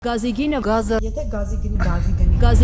Գազի գինը Եթե գազի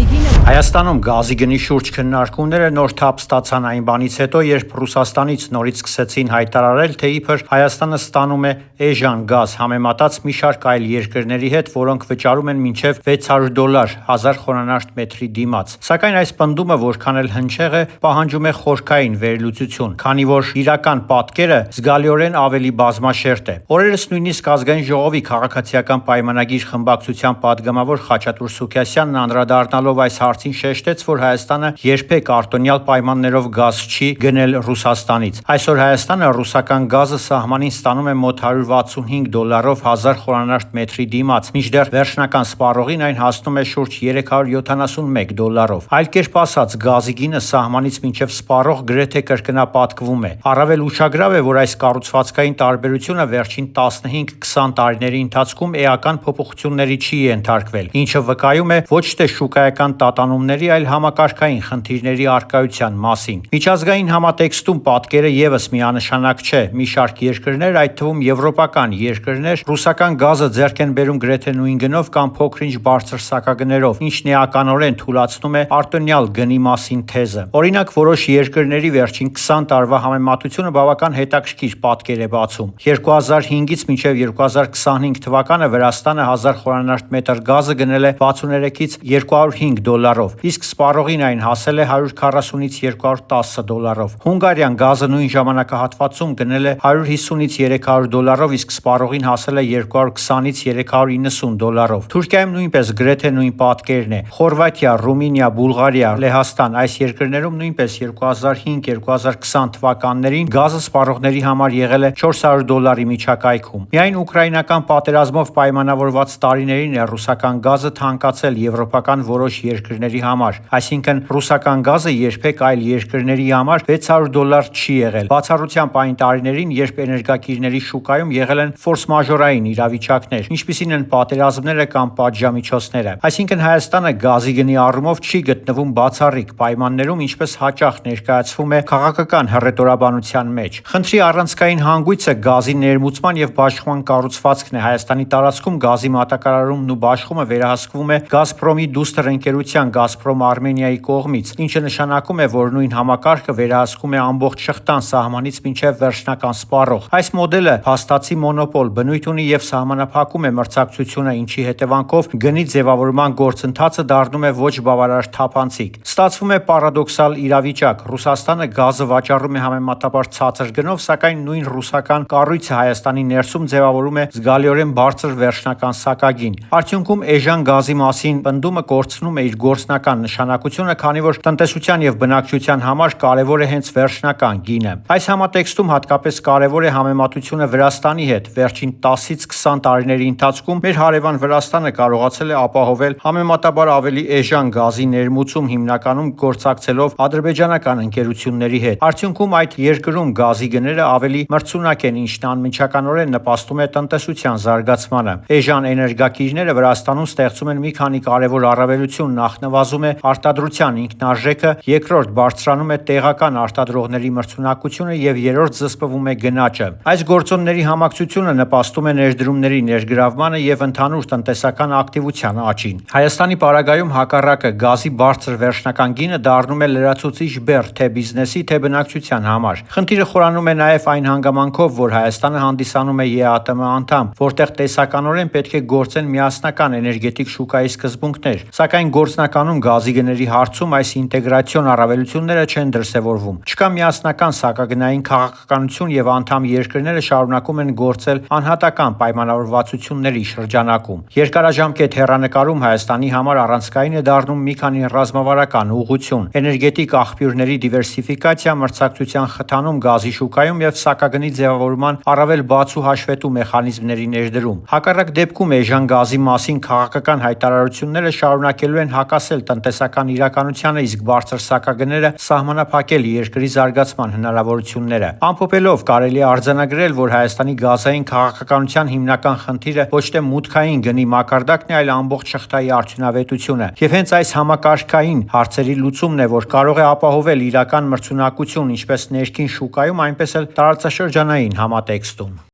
գնի Հայաստանում գազի գնի շուրջ քննարկումները նոր թափ ստացան այն բանից հետո, երբ Ռուսաստանից նորից սկսեցին հայտարարել, թե իբր Հայաստանը ստանում է էժան գազ համեմատած մի շարք այլ երկրների հետ, որոնք վճարում են մինչև $600 1000 խորանարդ մետրի դիմաց։ Սակայն այս պնդումը որքան էլ հնչեղ է, պահանջում է խորքային վերլուծություն, քանի որ իրական պատկերը զգալիորեն ավելի բազմաշերտ է։ Օրերս նույնիսկ Ազգային ժողովի քաղաքացիական պայմանագիր խմբակցության պատգամավոր Խաչատուր Սուքիասյանն անդրադառնալով այս հարցին շեշտեց, որ Հայաստանը երբեք արտոնյալ պայմաններով գազ չի գնել Ռուսաստանից։ Այսօր Հայաստանը ռուսական գազը սահմանին ստանում է մոտ $165 1000 խորանարդ մետրի դիմաց, մինչդեռ վերջնական սպառողին այն հասնում է շուրջ $371։ Այլ կերպ ասած, գազի գինը սահմանից մինչև սպառող գրեթե կրկնապատկվում է։ Առավել ուշագրավ է, որ այս կառուցվածքային տարբերությունը վերջին 15-20 տարիների ընթացքում էական փոփոխությունների չի ենթարկվել, ինչը վկայում է ոչ թե շուկայական տատանումների, այլ համակարգային խնդիրների առկայության մասին։ Միջազգային համատեքստում պատկերը եւս միանշանակ չէ։ Մի շարք երկրներ, այդ թվում եվրոպական երկրներ, ռուսական գազը ձեռք են բերում գրեթե նույն գնով կամ փոքր-ինչ բարձր սակագներով, ինչն էականորեն թույլատնում է արտոնյալ գնի մասին թեզը։ Օրինակ, որոշ երկրների վերջին 20 տարվա համեմատությունը բավական հետաքրքիր պատկեր է բացում։ 2005-ից մինչև 2025 թվականը Վրաստանը 1000 խորանարդ մետր գազը գնել է $63-ից $205, իսկ սպառողին այն հասել է $140-ից $210։ Հունգարիան գազը նույն ժամանակահատվածում գնել է $150-ից $300, իսկ սպառողին հասել է $220-ից $390։ Թուրքիայում նույնպես գրեթե նույն պատկերն է։ Խորվաթիա, Ռումինիա, Բուլղարիա, Լեհաստան այս երկրներում նույնպես 2005-2020 թվականներին գազը սպառողների համար եղել է $400 միջակայքում։ Միայն ուկրաինական պատերազմով պայմանավորված տարիներին է ռուսական գազը թանկացել եվրոպական որոշ երկրների համար, այսինքն ռուսական գազը երբեք այլ երկրների համար $600 չի եղել, բացառությամբ այն տարիներին, երբ էներգակիրների շուկայում եղել են ֆորս-մաժորային իրավիճակներ, ինչպիսին են պատերազմները կամ պատժամիջոցները։ Այսինքն Հայաստանը գազի գնի առումով չի գտնվում բացառիկ պայմաններում, ինչպես հաճախ ներկայացվում է քաղաքական հռետորաբանության մեջ։ Խնդրի առանցքային հանգույցը գազի ներմուծման եւ բաշխման կառուցվածքն է։ Հայաստանի տարածքում գազի մատակարարումն ու բաշխումը վերահսկվում է Գազպրոմի դուստր ընկերության Գազպրոմ Արմենիայի կողմից, ինչը նշանակում է, որ նույն համակարգը վերահսկում է ամբողջ շղթան սահմանից մինչև վերջնական սպառող։ Այս մոդելը փաստացի մոնոպոլ բնույթ ունի եւ սահմանափակում է մրցակցությունը, ինչի հետևանքով գնի ձևավորման գործընթացը դառնում է ոչ բավարար թափանցիկ։ Ստացվում է պարադոքսալ իրավիճակ։ Ռուսաստանը գազը վաճառում է համեմատաբար ցածր գնով, սակայն նույն ռուսական կառույցը Հայաստանի ներսում ձևավորում է զգալիորեն բարձր վերջնական սակագին։ Արդյունքում էժան գազի մասին պնդումը կորցնում է իր գործնական նշանակությունը, քանի որ տնտեսության եւ բնակչության համար կարևոր է հենց վերջնական գինը։ Այս համատեքստում հատկապես կարևոր է համեմատությունը Վրաստանի հետ։ Վերջին 10-ից 20 տարիների ընթացքում մեր հարևան Վրաստանը կարողացել է ապահովել համեմատաբար ավելի էժան գազի ներմուծում, հիմնականում գործակցելով ադրբեջանական ընկերությունների հետ։ Արդյունքում այդ երկրում գազի գները ավելի մրցունակ են, ինչն անմիջականորեն նպաստում է տնտեսության զարգացմանը։ Էժան էներգակիրները Վրաստանում ստեղծում են մի քանի կարևոր առավելություն։ Նախ նվազում է արտադրության ինքնարժեքը, երկրորդ բարձրանում է տեղական արտադրողների մրցունակությունը եւ երրորդ զսպվում է գնաճը։ Այս գործոնների համակցությունը նպաստում է ներդրումների ներգրավմանը եւ ընդհանուր տնտեսական ակտիվության աճին։ Հայաստանի պարագայում հակառակը գազի բարձր վերջնական գինը դառնում է լրացուցիչ բեռ թե բիզնեսի, թե բնակչության համար։ Խնդիրը խորանում է նաեւ այն հանգամանքով, որ Հայաստանը հանդիսանում է ԵԱՏՄ անդամ, որտեղ տեսականորեն պետք է գործեն միասնական էներգետիկ շուկայի սկզբունքներ, սակայն գործնականում գազի գների հարցում այս ինտեգրացիոն առավելությունները չեն դրսևորվում։ Չկա միասնական սակագնային քաղաքականություն եւ անդամ երկրները շարունակում են գործել անհատական պայմանավորվածությունների շրջանակում։ Երկարաժամկետ հեռանկարում Հայաստանի համար առանցքային է դառնում մի քանի ռազմավարական ուղղություն՝ էներգետիկ աղբյուրների դիվերսիֆիկացիա, մրցակցության խթանում գազի շուկայում եւ սակագնի ձևավորման առավել բաց ու հաշվետու մեխանիզմների ներդրում։ Հակառակ դեպքում էժան գազի մասին քաղաքական հայտարարությունները շարունակելու են հակասել տնտեսական իրականությանը, իսկ բարձր սակագները սահմանափակել երկրի զարգացման հնարավորությունները։ Ամփոփելով կարելի է արձանագրել, որ Հայաստանի գազային քաղաքականության հիմնական խնդիրը ոչ թե մուտքային գնի մակարդակն է, այլ ամբողջ շղթայի արդյունավետությունը։ Եվ հենց այս համակարգային հարցերի լուծումն է, որ կարող է ապահովել իրական մրցունակություն ինչպես ներքին շուկայում, այնպես էլ տարածաշրջանային համատեքստում։